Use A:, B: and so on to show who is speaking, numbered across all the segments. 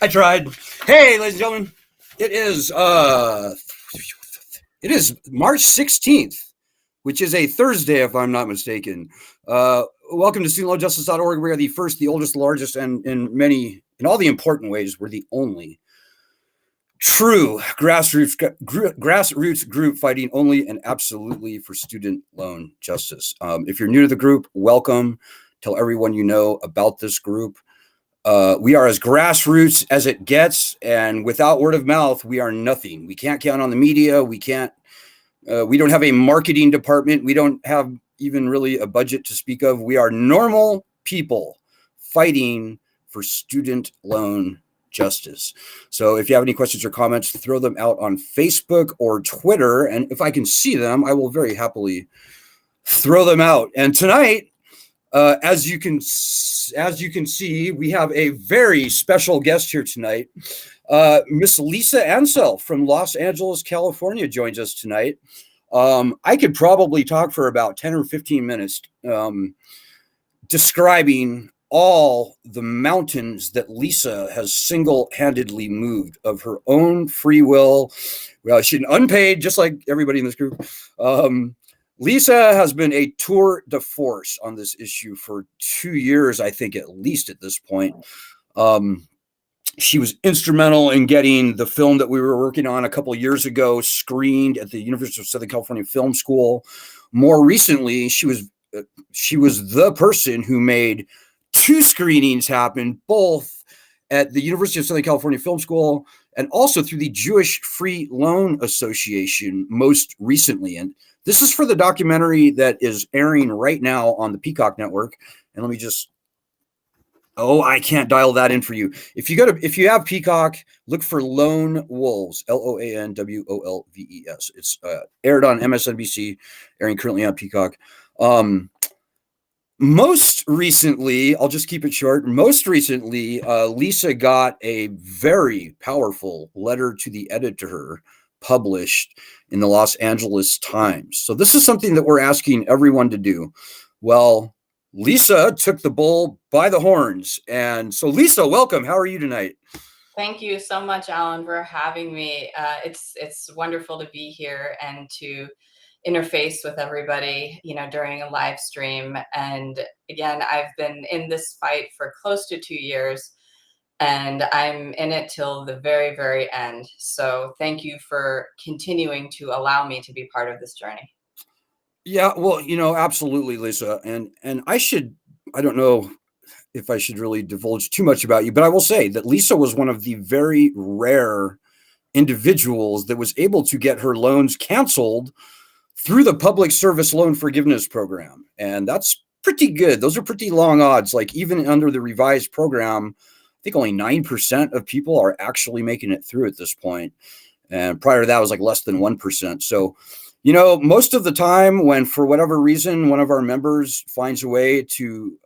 A: I tried. Hey, ladies and gentlemen, it is March 16th, which is a Thursday, if I'm not mistaken. Welcome to StudentLoanJustice.org. We are the first, the oldest, the largest, and in all the important ways, we're the only true grassroots group fighting only and absolutely for student loan justice. If you're new to the group, welcome. Tell everyone you know about this group. We are as grassroots as it gets, and without word of mouth, we are nothing. We can't count on the media. We don't have a marketing department. We don't have even really a budget to speak of. We are normal people fighting for student loan justice. So if you have any questions or comments, throw them out on Facebook or Twitter, and if I can see them, I will very happily throw them out. And tonight, as you can see, we have a very special guest here tonight. Miss Lisa Ansell from Los Angeles, California joins us tonight. I could probably talk for about 10 or 15 minutes describing all the mountains that Lisa has single-handedly moved of her own free will. Well, she's unpaid, just like everybody in this group. Lisa has been a tour de force on this issue for 2 years, I think, at least at this point. She was instrumental in getting the film that we were working on a couple of years ago screened at the University of Southern California Film School. More recently, she was the person who made 2 screenings happen, both at the University of Southern California Film School and also through the Jewish Free Loan Association most recently. And this is for the documentary that is airing right now on the Peacock Network. And let me just, I can't dial that in for you. If you have Peacock, look for Lone Wolves, LOANWOLVES. It's aired on MSNBC, airing currently on Peacock. Most recently, I'll just keep it short. Most recently, Lisa got a very powerful letter to the editor published in the Los Angeles Times. So this is something that we're asking everyone to do. Well, Lisa took the bull by the horns. And so Lisa, welcome. How are you tonight?
B: Thank you so much, Alan, for having me. It's wonderful to be here and to interface with everybody, during a live stream. And again, I've been in this fight for close to 2 years, and I'm in it till the very, very end. So thank you for continuing to allow me to be part of this journey.
A: Yeah, well, absolutely, Lisa. And I don't know if I should really divulge too much about you, but I will say that Lisa was one of the very rare individuals that was able to get her loans canceled through the Public Service Loan Forgiveness Program. And that's pretty good. Those are pretty long odds. Like even under the revised program, I think only 9% of people are actually making it through at this point. And prior to that, it was like less than 1%. So, most of the time when, for whatever reason, one of our members finds a way to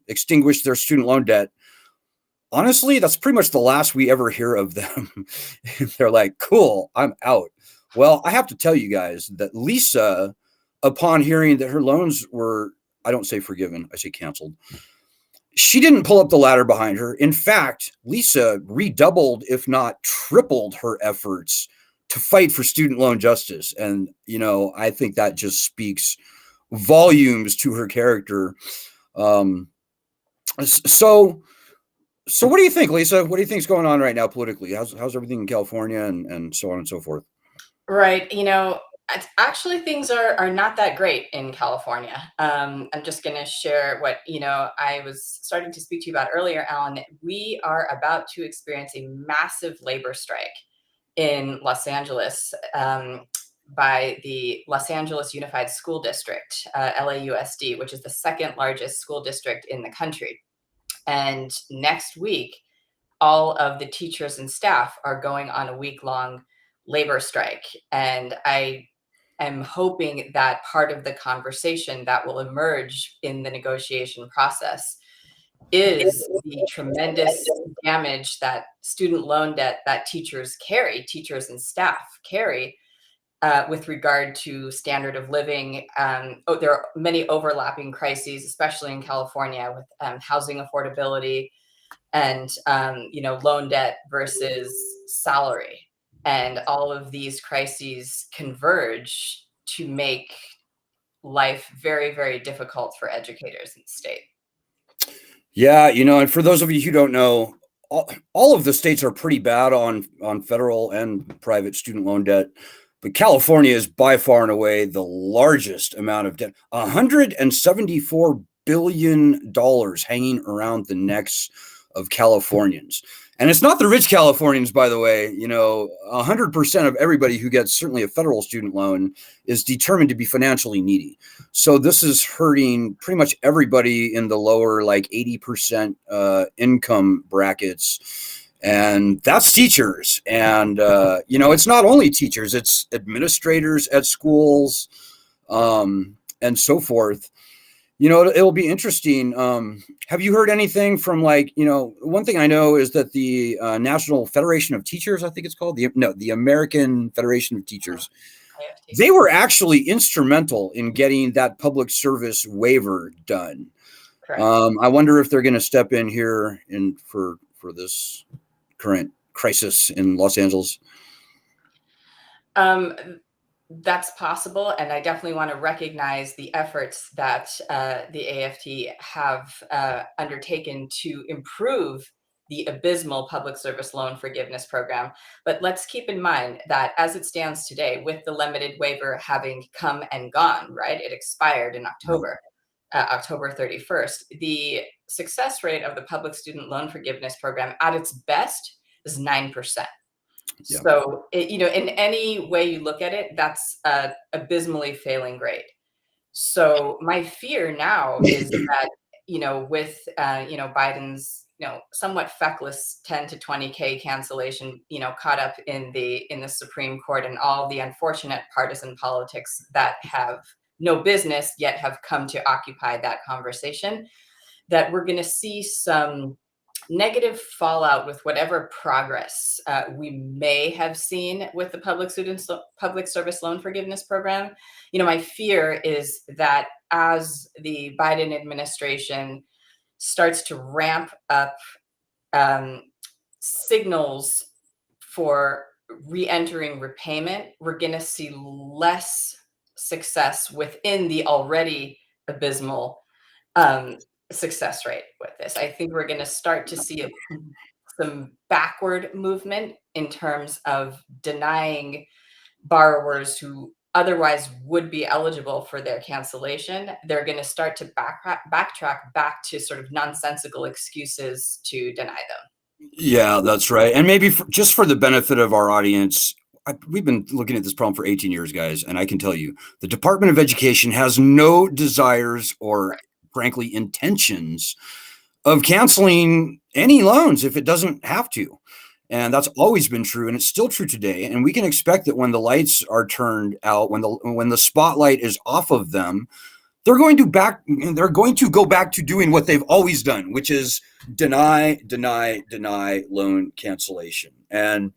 A: extinguish their student loan debt, honestly, that's pretty much the last we ever hear of them. They're like, cool, I'm out. Well, I have to tell you guys that Lisa, upon hearing that her loans were, I don't say forgiven, I say canceled, she didn't pull up the ladder behind her. In fact, Lisa redoubled, if not tripled, her efforts to fight for student loan justice. And, I think that just speaks volumes to her character. Um, so what do you think, Lisa? What do you think is going on right now politically? How's everything in California and so on and so forth?
B: Right. Actually, things are not that great in California. I'm just going to share what, I was starting to speak to you about earlier, Alan. We are about to experience a massive labor strike in Los Angeles by the Los Angeles Unified School District, LAUSD, which is the second largest school district in the country. And next week, all of the teachers and staff are going on a week-long labor strike. And I am hoping that part of the conversation that will emerge in the negotiation process is the tremendous damage that student loan debt that teachers and staff carry, with regard to standard of living. There are many overlapping crises, especially in California, with housing affordability and loan debt versus salary, and all of these crises converge to make life very, very difficult for educators in the state.
A: Yeah, and for those of you who don't know, all of the states are pretty bad on federal and private student loan debt, but California is by far and away the largest amount of debt. $174 billion hanging around the necks of Californians. And it's not the rich Californians, by the way. 100% of everybody who gets certainly a federal student loan is determined to be financially needy. So this is hurting pretty much everybody in the lower, like 80% income brackets. And that's teachers. And, it's not only teachers, it's administrators at schools, and so forth. It'll be interesting. Have you heard anything from one thing I know is that the National Federation of Teachers, I think it's called, the American Federation of Teachers, they were actually instrumental in getting that public service waiver done. I wonder if they're going to step in here for this current crisis in Los Angeles.
B: That's possible, and I definitely want to recognize the efforts that the AFT have undertaken to improve the abysmal public service loan forgiveness program. But let's keep in mind that as it stands today, with the limited waiver having come and gone, right? It expired in October 31st. The success rate of the public student loan forgiveness program at its best is 9%. Yeah. So, in any way you look at it, that's abysmally failing grade. So my fear now is that, with, Biden's, somewhat feckless 10 to 20K cancellation, caught up in the Supreme Court and all the unfortunate partisan politics that have no business yet have come to occupy that conversation, that we're going to see some negative fallout with whatever progress we may have seen with the public service loan forgiveness program. My fear is that as the Biden administration starts to ramp up signals for re-entering repayment, we're going to see less success within the already abysmal success rate with this. I think we're going to start to see some backward movement in terms of denying borrowers who otherwise would be eligible for their cancellation. They're going to start to backtrack back to sort of nonsensical excuses to deny them.
A: Yeah, that's right. And maybe just for the benefit of our audience, we've been looking at this problem for 18 years, guys, and I can tell you the Department of Education has no desires or frankly intentions of canceling any loans if it doesn't have to. And that's always been true, and it's still true today. And we can expect that when the lights are turned out, when the spotlight is off of them, they're going to go back to doing what they've always done, which is deny loan cancellation. And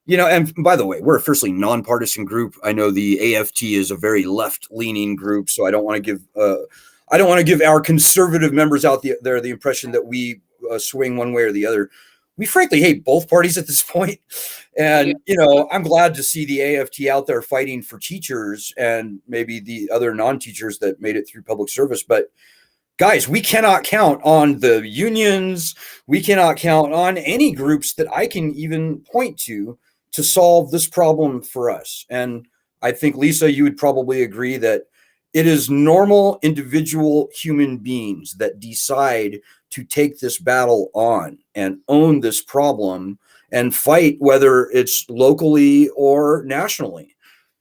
A: and by the way, we're a fiercely nonpartisan group. I know the AFT is a very left-leaning group, so I don't want to give our conservative members out there the impression that we swing one way or the other. we frankly hate both parties at this point.
B: You,
A: And, you know, I'm glad to see the AFT out there fighting for teachers and maybe the other non-teachers that made it through public service. But guys, we cannot count on the unions. We cannot count on any groups that I can even point to solve this problem for us. And I think, Lisa, you would probably agree that it is normal individual human beings that decide to take this battle on and own this problem and fight, whether it's locally or nationally,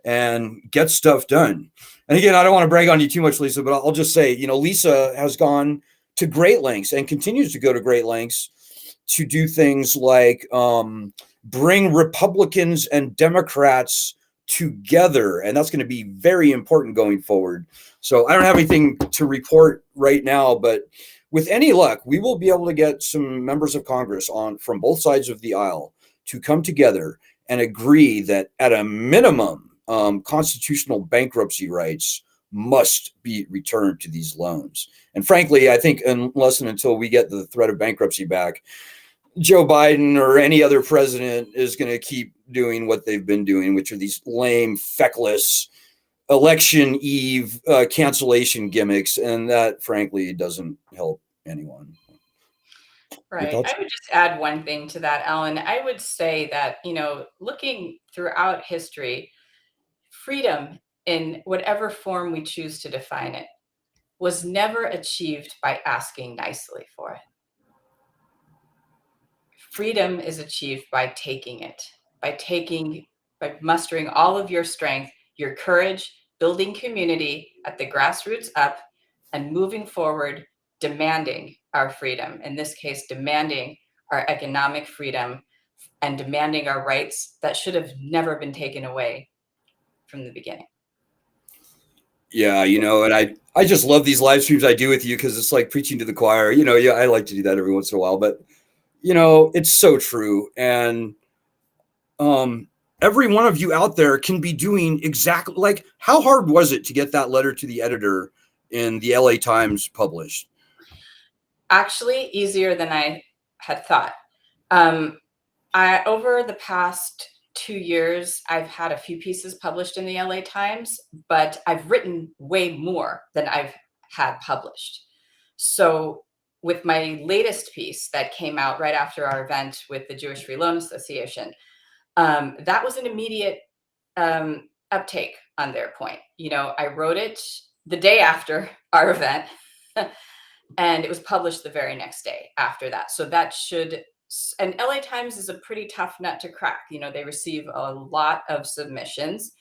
A: and get stuff done. And again, I don't want to brag on you too much, Lisa, but I'll just say, you know, Lisa has gone to great lengths and continues to go to great lengths to do things like bring Republicans and Democrats together. And that's going to be very important going forward. So I don't have anything to report right now, but with any luck, we will be able to get some members of Congress on from both sides of the aisle to come together and agree that at a minimum, constitutional bankruptcy rights must be returned to these loans. And frankly, I think unless and until we get the threat of bankruptcy back, Joe Biden or any other president is going to keep doing what they've been doing, which are these lame, feckless election eve cancellation gimmicks. And that, frankly, doesn't help anyone.
B: right. I would just add one thing to that, Alan. I would say that, you know, looking throughout history, freedom in whatever form we choose to define it was never achieved by asking nicely for it. Freedom is achieved by taking it, by mustering all of your strength, your courage, building community at the grassroots up, and moving forward, demanding our freedom. In this case, demanding our economic freedom and demanding our rights that should have never been taken away from the beginning.
A: Yeah, you know, and I just love these live streams I do with you because it's like preaching to the choir. You know, yeah, I like to do that every once in a while, but you know, it's so true. And every one of you out there can be doing exactly like, how hard was it to get that letter to the editor in the LA Times published?
B: Actually, easier than I had thought. Over the past 2 years, I've had a few pieces published in the LA Times, but I've written way more than I've had published. So with my latest piece that came out right after our event with the Jewish Free Loan Association, that was an immediate uptake on their point. You know, I wrote it the day after our event, and it was published the very next day after that. So that should, and LA Times is a pretty tough nut to crack. You know, they receive a lot of submissions,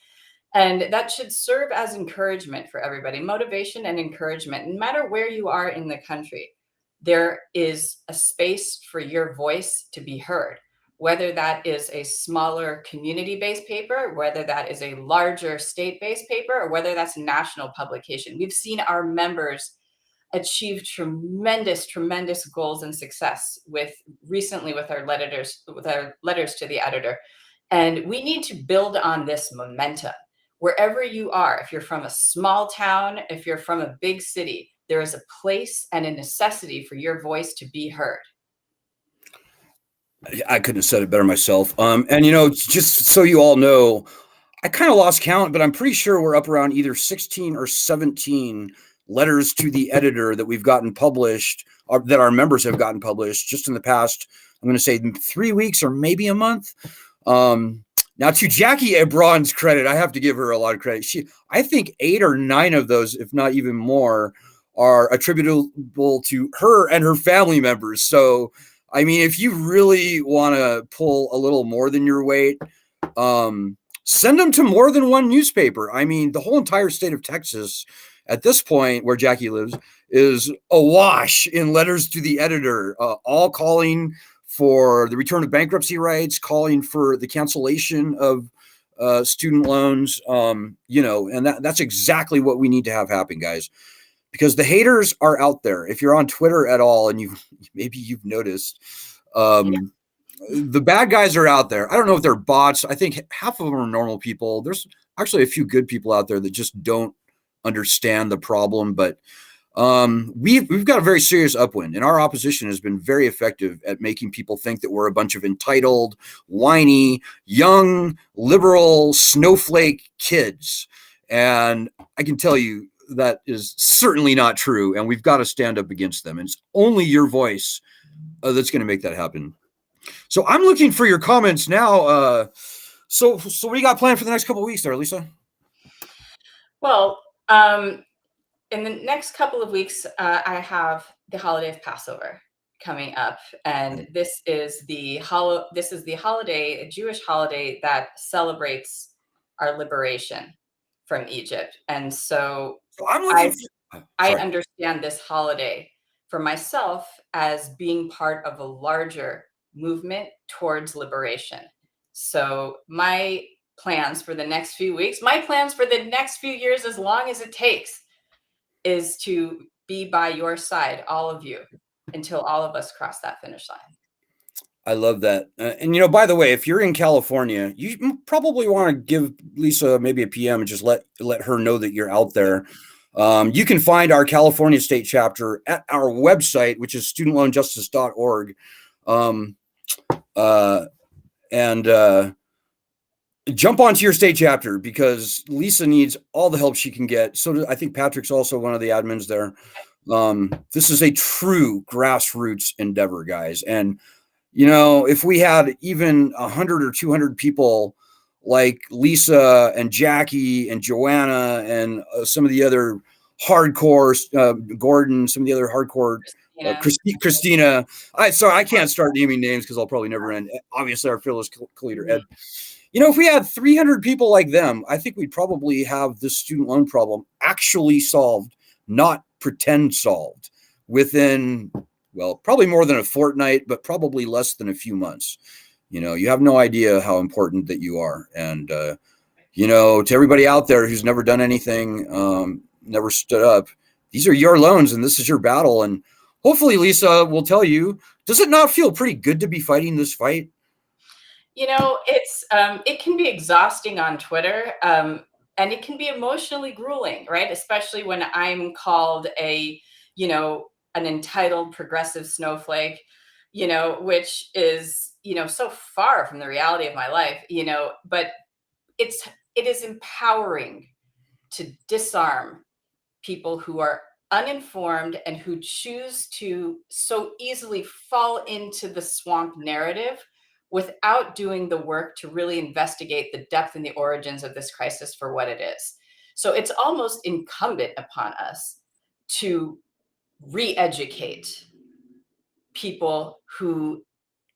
B: and that should serve as encouragement for everybody, motivation and encouragement. No matter where you are in the country, there is a space for your voice to be heard, whether that is a smaller community-based paper, whether that is a larger state-based paper, or whether that's a national publication. We've seen our members achieve tremendous goals and success recently with our letters to the editor. And we need to build on this momentum. Wherever you are, if you're from a small town, if you're from a big city, there is a place and a necessity for your voice to be heard.
A: I couldn't have said it better myself. And you know, just so you all know, I kind of lost count, but I'm pretty sure we're up around either 16 or 17 letters to the editor that we've gotten published, or that our members have gotten published just in the past, I'm going to say 3 weeks or maybe a month. Now, to Jackie Ebron's credit, I have to give her a lot of credit. I think 8 or 9 of those, if not even more, are attributable to her and her family members. So, I mean, if you really want to pull a little more than your weight, send them to more than one newspaper. I mean, the whole entire state of Texas at this point, where Jackie lives, is awash in letters to the editor, all calling for the return of bankruptcy rights, calling for the cancellation of student loans, you know, and that's exactly what we need to have happen, guys, because the haters are out there. If you're on Twitter at all, and maybe you've noticed, the bad guys are out there. I don't know if they're bots. I think half of them are normal people. There's actually a few good people out there that just don't understand the problem. But We've got a very serious upwind, and our opposition has been very effective at making people think that we're a bunch of entitled, whiny, young, liberal, snowflake kids. And I can tell you that is certainly not true, and we've got to stand up against them. And it's only your voice that's going to make that happen. So I'm looking for your comments now. So what do you got planned for the next couple of weeks there, Lisa?
B: Well, in the next couple of weeks, I have the holiday of Passover coming up, and this is the holiday, a Jewish holiday that celebrates our liberation from Egypt. And so
A: I'm looking
B: I understand this holiday for myself as being part of a larger movement towards liberation. So my plans for the next few weeks, my plans for the next few years, as long as it takes, is to be by your side, all of you, until all of us cross that finish line.
A: I love that. And, by the way, if you're in California, you probably want to give Lisa maybe a PM and just let her know that you're out there. You can find our California state chapter at our website, which is studentloanjustice.org. And jump onto your state chapter, because Lisa needs all the help she can get. So I think Patrick's also one of the admins there. This is a true grassroots endeavor, guys. And if we had even 100 or 200 people like Lisa and Jackie and Joanna and some of the other hardcore, Gordon, some of the other hardcore, Christina. I can't start naming names because I'll probably never end. Obviously, our fearless co-leader, Ed. If we had 300 people like them, I think we'd probably have this student loan problem actually solved, not pretend solved, within, well, probably more than a fortnight, but probably less than a few months. You have no idea how important that you are. And, to everybody out there who's never done anything, never stood up, these are your loans and this is your battle. And hopefully Lisa will tell you, does it not feel pretty good to be fighting this fight?
B: It can be exhausting on Twitter, and it can be emotionally grueling, right? Especially when I'm called an entitled progressive snowflake, which is, so far from the reality of my life, but it is empowering to disarm people who are uninformed and who choose to so easily fall into the swamp narrative without doing the work to really investigate the depth and the origins of this crisis for what it is. So it's almost incumbent upon us to re-educate people who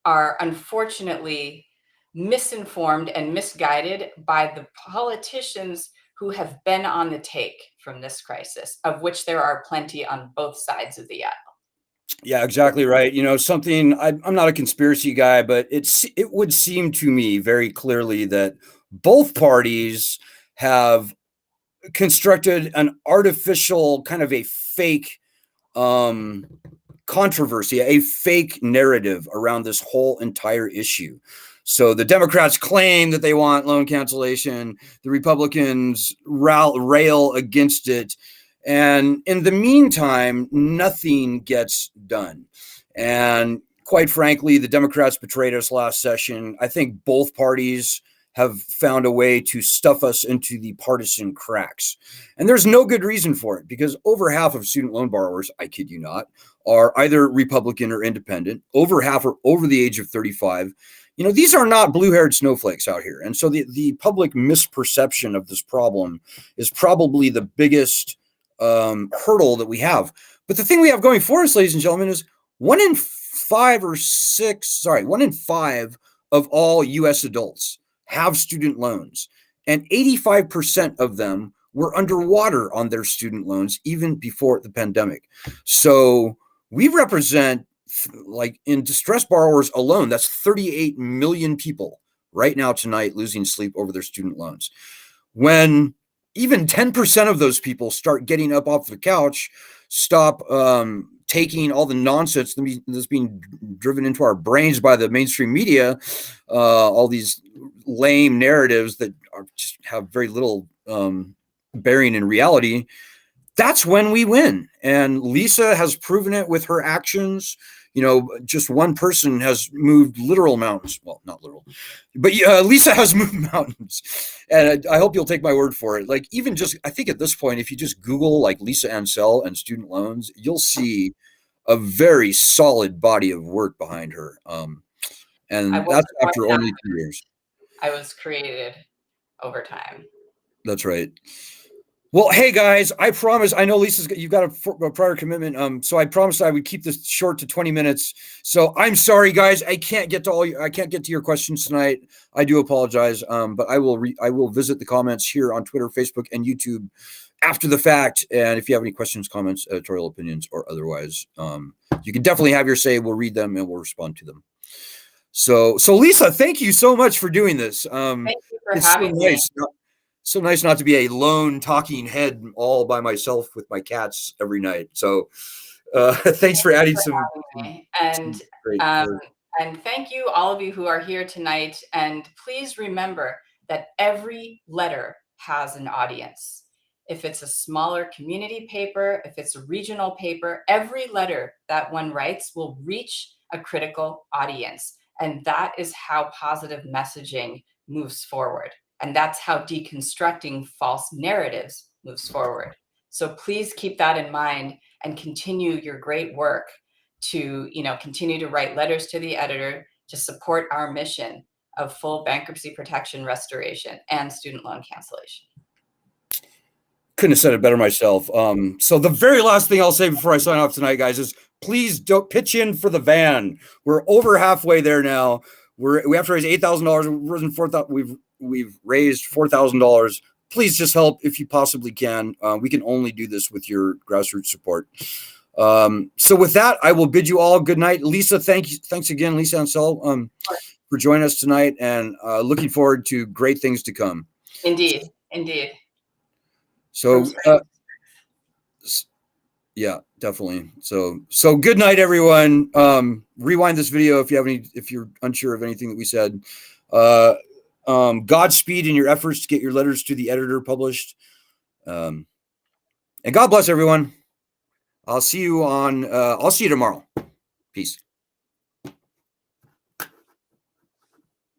B: are unfortunately misinformed and misguided by the politicians who have been on the take from this crisis, of which there are plenty on both sides of the aisle.
A: Yeah, exactly right. Something, I'm not a conspiracy guy, but it would seem to me very clearly that both parties have constructed an artificial kind of a fake controversy, a fake narrative around this whole entire issue. So the Democrats claim that they want loan cancellation. The Republicans rail against it. And in the meantime, nothing gets done. And quite frankly, the Democrats betrayed us last session. I think both parties have found a way to stuff us into the partisan cracks. And there's no good reason for it, because over half of student loan borrowers, I kid you not, are either Republican or independent. Over half are over the age of 35. These are not blue-haired snowflakes out here. And so the public misperception of this problem is probably the biggest hurdle that we have. But the thing we have going for us, ladies and gentlemen, is 1 in 5 of all U.S. adults have student loans, and 85% of them were underwater on their student loans even before the pandemic. So we represent, like in distressed borrowers alone, that's 38 million people right now tonight losing sleep over their student loans. When even 10% of those people start getting up off the couch, stop taking all the nonsense that's being driven into our brains by the mainstream media, all these lame narratives that just have very little bearing in reality, that's when we win. And Lisa has proven it with her actions. You know, just one person has moved literal mountains. Well, not literal, but Lisa has moved mountains. And I hope you'll take my word for it. Like, even just, I think at this point, if you just Google like Lisa Ansell and student loans, you'll see a very solid body of work behind her. And that's after only 2 years.
B: I was created over time.
A: That's right. Well, hey guys, I promise. I know Lisa's you've got a prior commitment. So I promised I would keep this short to 20 minutes. So I'm sorry, guys. I can't get to I can't get to your questions tonight. I do apologize. But I will visit the comments here on Twitter, Facebook, and YouTube after the fact. And if you have any questions, comments, editorial opinions, or otherwise, you can definitely have your say. We'll read them and we'll respond to them. So Lisa, thank you so much for doing this.
B: Thank you for having me.
A: So nice not to be a lone talking head all by myself with my cats every night. So thanks for adding some
B: and thank you all of you who are here tonight. And please remember that every letter has an audience. If it's a smaller community paper, if it's a regional paper, every letter that one writes will reach a critical audience. And that is how positive messaging moves forward. And that's how deconstructing false narratives moves forward. So please keep that in mind and continue your great work to, continue to write letters to the editor to support our mission of full bankruptcy protection restoration and student loan cancellation.
A: Couldn't have said it better myself. So the very last thing I'll say before I sign off tonight, guys, is please don't pitch in for the van. We're over halfway there now. We have to raise $8,000. We've raised $4,000. Please just help if you possibly can. We can only do this with your grassroots support. So with that, I will bid you all good night. Lisa, thanks again, Lisa Ansell, for joining us tonight, and looking forward to great things to come.
B: Indeed.
A: So yeah, definitely. So good night, everyone. Rewind this video if you're unsure of anything that we said. Godspeed in your efforts to get your letters to the editor published. And God bless everyone. I'll see you tomorrow. Peace.